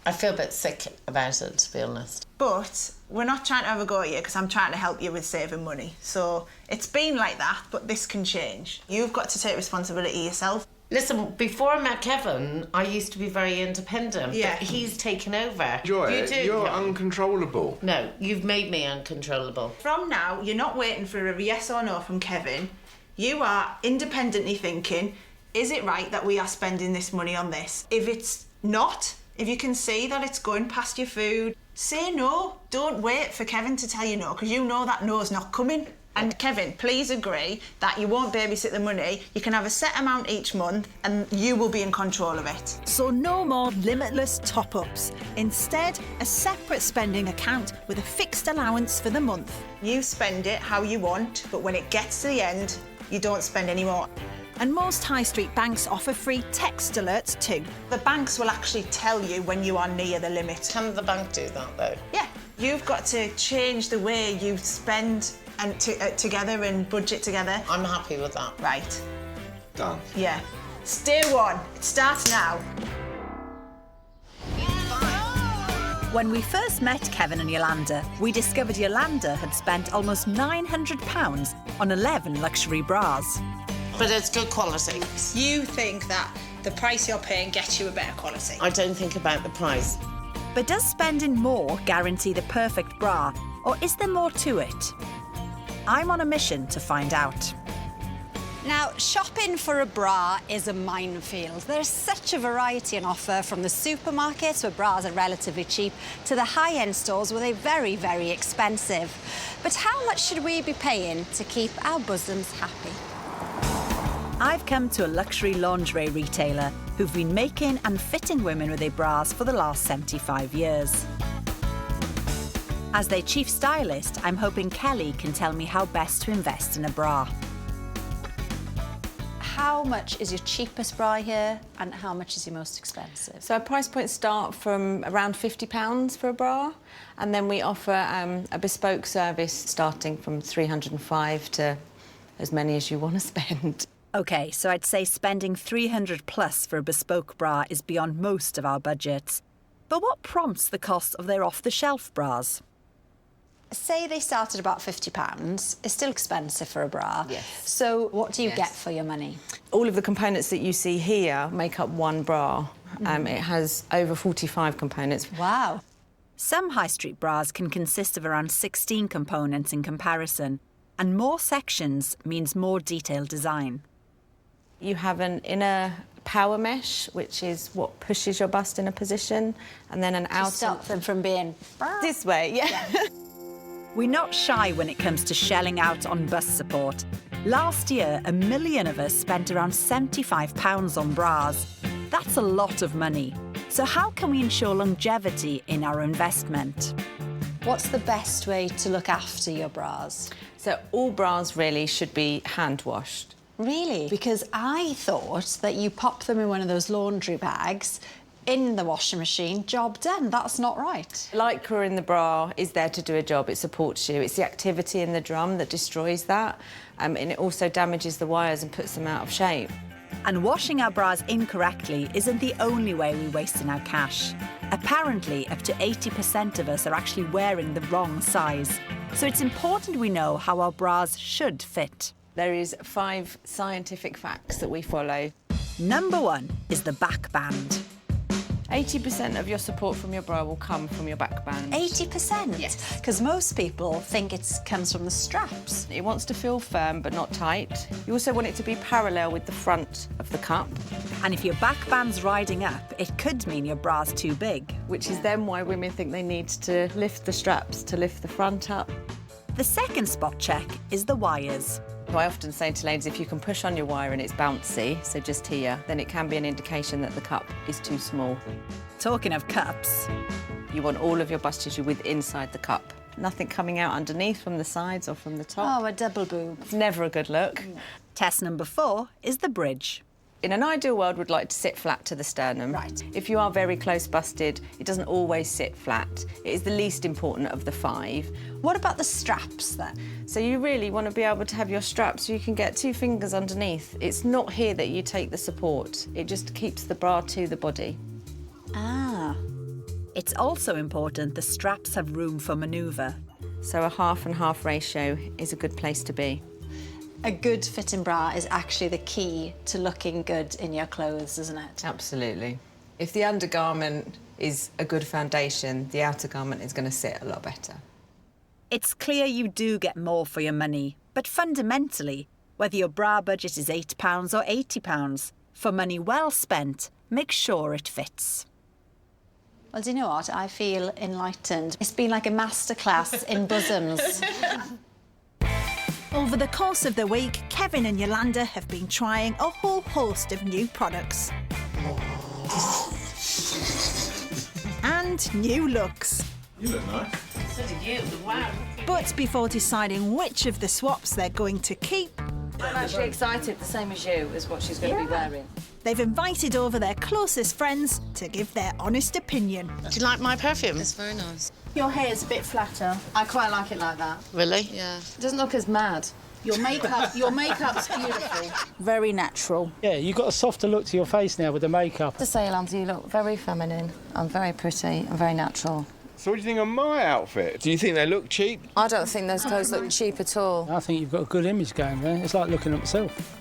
I feel a bit sick about it, to be honest. But we're not trying to have a go at you because I'm trying to help you with saving money. So it's been like that, but this can change. You've got to take responsibility yourself. Listen, before I met Kevin, I used to be very independent. Yeah. But he's taken over. Enjoy You it. do, You're Kevin. uncontrollable. No, you've made me uncontrollable. From now, you're not waiting for a yes or no from Kevin. You are independently thinking, is it right that we are spending this money on this? If it's not, if you can see that it's going past your food, say no. Don't wait for Kevin to tell you no, because you know that no's not coming. And Kevin, please agree that you won't babysit the money. You can have a set amount each month and you will be in control of it. So no more limitless top-ups. Instead, a separate spending account with a fixed allowance for the month. You spend it how you want, but when it gets to the end, you don't spend any more. And most high street banks offer free text alerts too. The banks will actually tell you when you are near the limit. Can the bank do that, though? Yeah. You've got to change the way you spend and together and budget together. I'm happy with that. Right. Done. Yeah. Day one. It starts now. When we first met Kevin and Yolanda, we discovered Yolanda had spent almost £900 on 11 luxury bras. But it's good quality. You think that the price you're paying gets you a better quality. I don't think about the price. But does spending more guarantee the perfect bra, or is there more to it? I'm on a mission to find out. Now, shopping for a bra is a minefield. There's such a variety on offer, from the supermarkets where bras are relatively cheap to the high-end stores where they're very, very expensive. But how much should we be paying to keep our bosoms happy? I've come to a luxury lingerie retailer who've been making and fitting women with their bras for the last 75 years. As their chief stylist, I'm hoping Kelly can tell me how best to invest in a bra. How much is your cheapest bra here and how much is your most expensive? So our price points start from around £50 for a bra, and then we offer a bespoke service starting from £305 to as many as you want to spend. OK, so I'd say spending $300 plus for a bespoke bra is beyond most of our budgets. But what prompts the cost of their off-the-shelf bras? Say they start at about £50, it's still expensive for a bra. Yes. So what do you get for your money? All of the components that you see here make up one bra, It has over 45 components. Wow. Some high street bras can consist of around 16 components in comparison, and more sections means more detailed design. You have an inner power mesh, which is what pushes your bust in a position, and then an outer... stop them from being... This way, yeah. We're not shy when it comes to shelling out on bust support. Last year, 1 million of us spent around £75 on bras. That's a lot of money. So how can we ensure longevity in our investment? What's the best way to look after your bras? So all bras really should be hand washed. Really? Because I thought that you pop them in one of those laundry bags, in the washing machine, job done. That's not right. Lycra in the bra is there to do a job. It supports you. It's the activity in the drum that destroys that, and it also damages the wires and puts them out of shape. And washing our bras incorrectly isn't the only way we're wasting our cash. Apparently, up to 80% of us are actually wearing the wrong size. So it's important we know how our bras should fit. There is 5 scientific facts that we follow. Number 1 is the back band. 80% of your support from your bra will come from your back band. 80%? Yes. Because most people think it comes from the straps. It wants to feel firm but not tight. You also want it to be parallel with the front of the cup. And if your back band's riding up, it could mean your bra's too big. Which is then why women think they need to lift the straps to lift the front up. The second spot check is the wires. I often say to ladies, if you can push on your wire and it's bouncy, so just here, then it can be an indication that the cup is too small. Talking of cups, you want all of your bust tissue inside the cup. Nothing coming out underneath from the sides or from the top. Oh, a double boob. It's never a good look. Test number 4 is the bridge. In an ideal world, we'd like to sit flat to the sternum. Right. If you are very close busted, it doesn't always sit flat. It is the least important of the 5. What about the straps then? So you really want to be able to have your straps so you can get 2 fingers underneath. It's not here that you take the support. It just keeps the bra to the body. Ah. It's also important the straps have room for manoeuvre. So a half and half ratio is a good place to be. A good fitting bra is actually the key to looking good in your clothes, isn't it? Absolutely. If the undergarment is a good foundation, the outer garment is going to sit a lot better. It's clear you do get more for your money, but fundamentally, whether your bra budget is £8 or £80, for money well spent, make sure it fits. Well, do you know what? I feel enlightened. It's been like a masterclass in bosoms. Over the course of the week, Kevin and Yolanda have been trying a whole host of new products. And new looks. You look nice. So do you, wow. But before deciding which of the swaps they're going to keep, I'm actually excited, the same as you, is what she's going to be wearing. they've invited over their closest friends to give their honest opinion. Do you like my perfume? It's very nice. Your hair's a bit flatter. I quite like it like that. Really? Yeah. It doesn't look as mad. Your makeup's beautiful. Very natural. Yeah, you've got a softer look to your face now with the makeup. To say, Yolanda, you look very feminine and very pretty and very natural. So what do you think of my outfit? Do you think they look cheap? I don't think those clothes look cheap at all. I think you've got a good image going there. It's like looking at myself.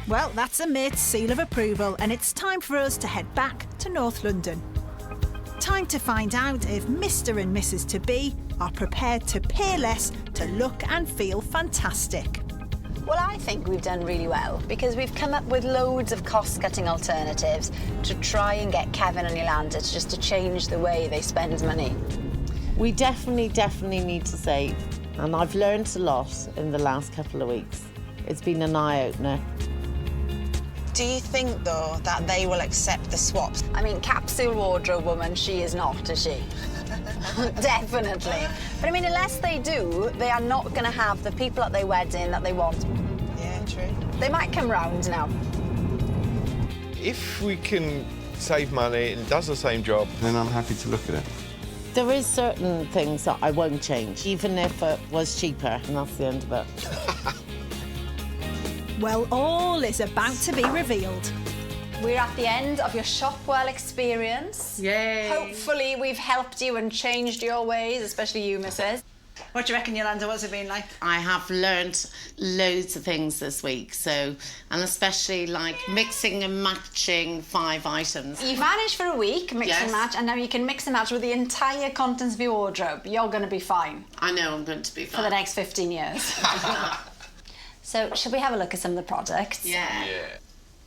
Well, that's a mate's seal of approval, and it's time for us to head back to North London. Time to find out if Mr. and Mrs. To-be are prepared to pay less to look and feel fantastic. Well, I think we've done really well because we've come up with loads of cost-cutting alternatives to try and get Kevin and Yolanda to change the way they spend money. We definitely need to save, and I've learned a lot in the last couple of weeks. It's been an eye-opener. Do you think, though, that they will accept the swaps? I mean, capsule wardrobe woman, she is not, is she? Definitely. But I mean, unless they do, they are not going to have the people at their wedding that they want. Yeah, true. They might come round now. If we can save money and it does the same job, then I'm happy to look at it. There is certain things that I won't change, even if it was cheaper, and that's the end of it. Well, all is about to be revealed. We're at the end of your Shop Well experience. Yay! Hopefully we've helped you and changed your ways, especially you, Mrs. What do you reckon, Yolanda? What's it been like? I have learnt loads of things this week, and especially like mixing and matching 5 items. You've managed for a week, mix and match, and now you can mix and match with the entire contents of your wardrobe. You're going to be fine. I know I'm going to be fine. For the next 15 years. So, shall we have a look at some of the products? Yeah.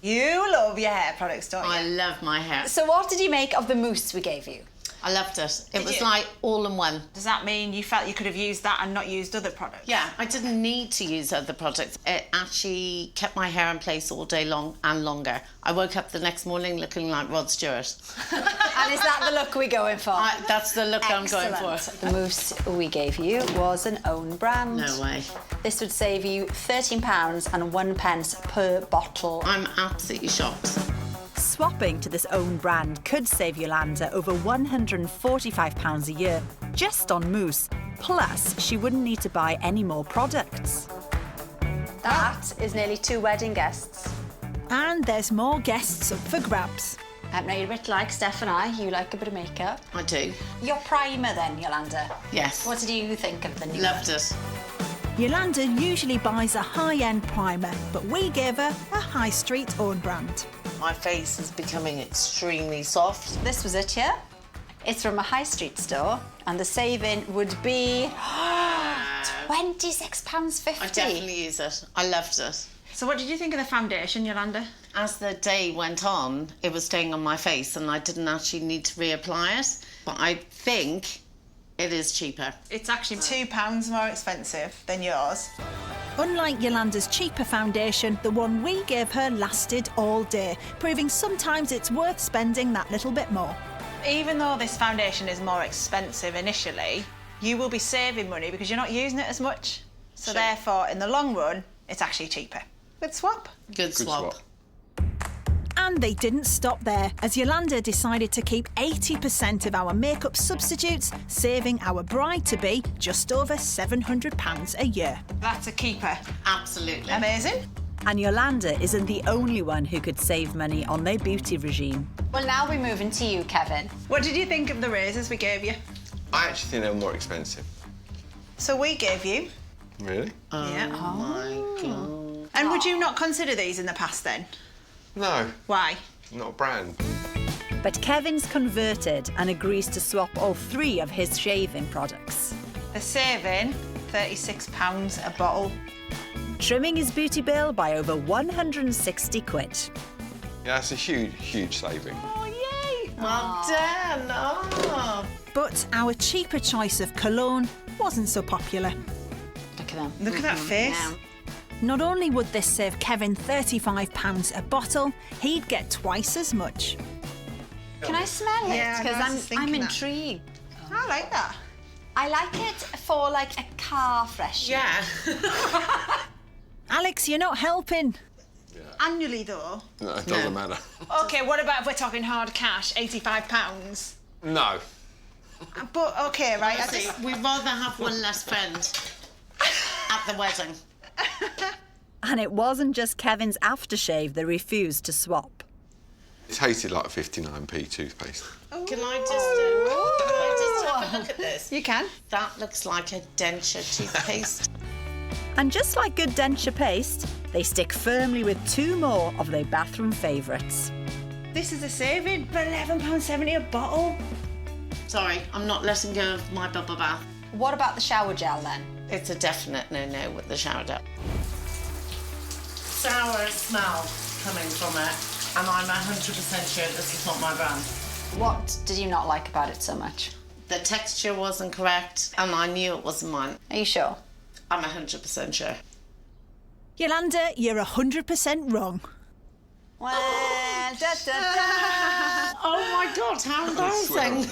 You love your hair products, don't you? I love my hair. So what did you make of the mousse we gave you? I loved it. It was like all in one. Does that mean you felt you could have used that and not used other products? Yeah, I didn't need to use other products. It actually kept my hair in place all day long and longer. I woke up the next morning looking like Rod Stewart. And is that the look we're going for? That's the look I'm going for. The mousse we gave you was an own brand. No way. This would save you £13 and 1 pence per bottle. I'm absolutely shocked. Swapping to this own brand could save Yolanda over £145 a year, just on mousse. Plus, she wouldn't need to buy any more products. That is nearly 2 wedding guests. And there's more guests up for grabs. Now you're a bit like Steph and I, you like a bit of makeup. I do. Your primer then, Yolanda? Yes. What did you think of the new Loved one? it. Yolanda usually buys a high-end primer, but we gave her a high street own brand. My face is becoming extremely soft. This was it, yeah? It's from a high street store, and the saving would be £26.50. I definitely use it. I loved it. So what did you think of the foundation, Yolanda? As the day went on, it was staying on my face and I didn't actually need to reapply it. But I think it is cheaper. It's actually £2 more expensive than yours. Unlike Yolanda's cheaper foundation, the one we gave her lasted all day, proving sometimes it's worth spending that little bit more. Even though this foundation is more expensive initially, you will be saving money because you're not using it as much. So therefore, in the long run, it's actually cheaper. Good swap. Good swap. And they didn't stop there, as Yolanda decided to keep 80% of our makeup substitutes, saving our bride-to-be just over £700 a year. That's a keeper. Absolutely. Amazing. And Yolanda isn't the only one who could save money on their beauty regime. Well, now we're moving to you, Kevin. What did you think of the razors we gave you? I actually think they were more expensive. So we gave you... Really? Yeah. Oh my God. And would you not consider these in the past then? No. Why? Not a brand. But Kevin's converted and agrees to swap all 3 of his shaving products. They're saving £36 a bottle. Trimming his beauty bill by over 160 quid. Yeah, that's a huge, huge saving. Oh, yay! Well done. Oh. But our cheaper choice of cologne wasn't so popular. Look at them. Look at that face. Yeah. Not only would this save Kevin £35 a bottle, he'd get twice as much. Can I smell it? Yeah, Because I'm intrigued. I like that. I like it for like a car freshener. Yeah. Alex, you're not helping. Annually, though. No, it doesn't matter. OK, what about if we're talking hard cash, £85? No. But, OK, right. Honestly, we'd rather have one less friend at the wedding. And it wasn't just Kevin's aftershave that refused to swap. It tasted like 59p toothpaste. Can I just have a look at this? You can. That looks like a denture toothpaste. And just like good denture paste, they stick firmly with 2 more of their bathroom favourites. This is a saving for £11.70 a bottle. Sorry, I'm not letting go of my bubble bath. What about the shower gel then? It's a definite no-no with the shower gel. Sour smell coming from it, and I'm 100% sure this is not my brand. What did you not like about it so much? The texture wasn't correct, and I knew it wasn't mine. Are you sure? I'm 100% sure. Yolanda, you're 100% wrong. Well, da-da-da. Oh my God, how embarrassing.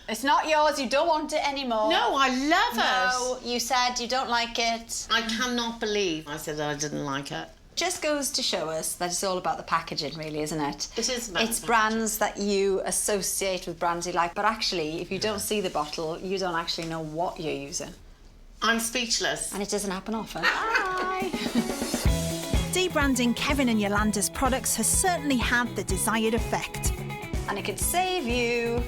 It's not yours, you don't want it anymore. No, I love it. No, you said you don't like it. I cannot believe I said I didn't like it. Just goes to show us that it's all about the packaging, really, isn't it? It is about It's the brands that you associate with brands you like, but actually, if you don't see the bottle, you don't actually know what you're using. I'm speechless. And it doesn't happen often. Bye! Debranding Kevin and Yolanda's products has certainly had the desired effect. And it could save you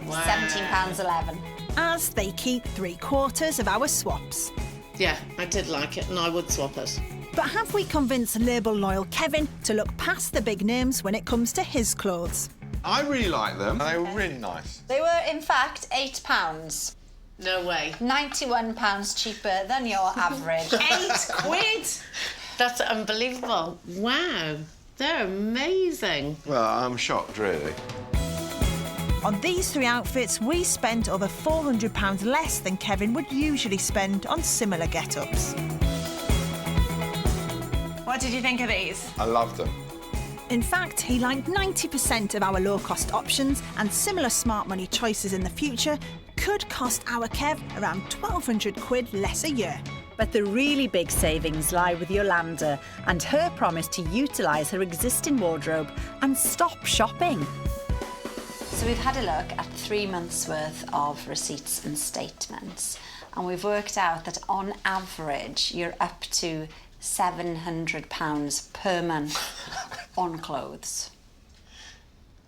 £17.11. as they keep 3/4 of our swaps. Yeah, I did like it and I would swap it. But have we convinced label loyal Kevin to look past the big names when it comes to his clothes? I really like them. They were really nice. They were, in fact, £8. No way. £91 cheaper than your average. £8? That's unbelievable. Wow, they're amazing. Well, I'm shocked, really. On these 3 outfits, we spent over £400 less than Kevin would usually spend on similar get-ups. What did you think of these? I love them. In fact, he liked 90% of our low-cost options, and similar smart money choices in the future could cost our Kev around £1,200 less a year. But the really big savings lie with Yolanda and her promise to utilise her existing wardrobe and stop shopping. So we've had a look at 3 months' worth of receipts and statements, and we've worked out that on average you're up to £700 per month on clothes.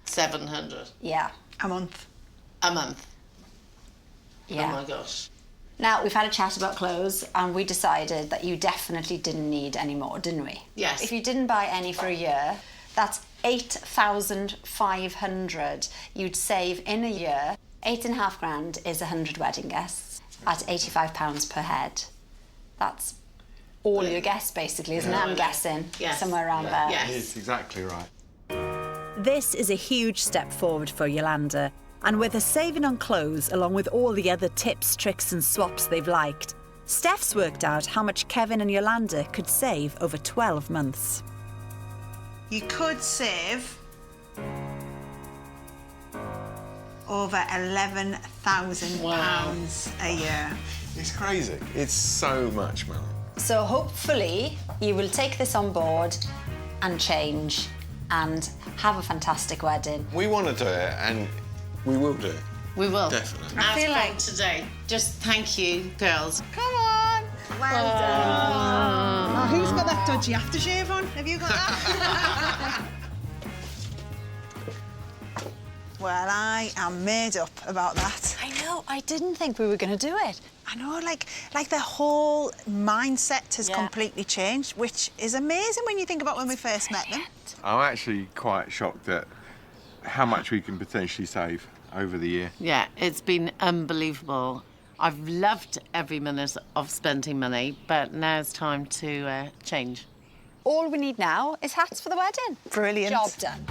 700? Yeah. A month. A month? Yeah. Oh my gosh. Now, we've had a chat about clothes and we decided that you definitely didn't need any more, didn't we? Yes. If you didn't buy any for a year, that's 8,500 you'd save in a year. 8.5 grand is 100 wedding guests at £85 per head. That's all your guests, basically, isn't it? I'm guessing. Yes. Somewhere around there. It is exactly right. This is a huge step forward for Yolanda, and with her saving on clothes along with all the other tips, tricks and swaps they've liked, Steph's worked out how much Kevin and Yolanda could save over 12 months. You could save over £11,000 a year. It's crazy. It's so much money. So hopefully you will take this on board and change and have a fantastic wedding. We want to do it, and we will do it. We will. Definitely. I feel like today. Just thank you, girls. Come on. Well done. Oh, who's got that dodgy aftershave on? Have you got that? Well, I am made up about that. I know, I didn't think we were going to do it. I know, like the whole mindset has completely changed, which is amazing when you think about when we first met them. I'm actually quite shocked at how much we can potentially save over the year. Yeah, it's been unbelievable. I've loved every minute of spending money, but now it's time to change. All we need now is hats for the wedding. Brilliant. Job done.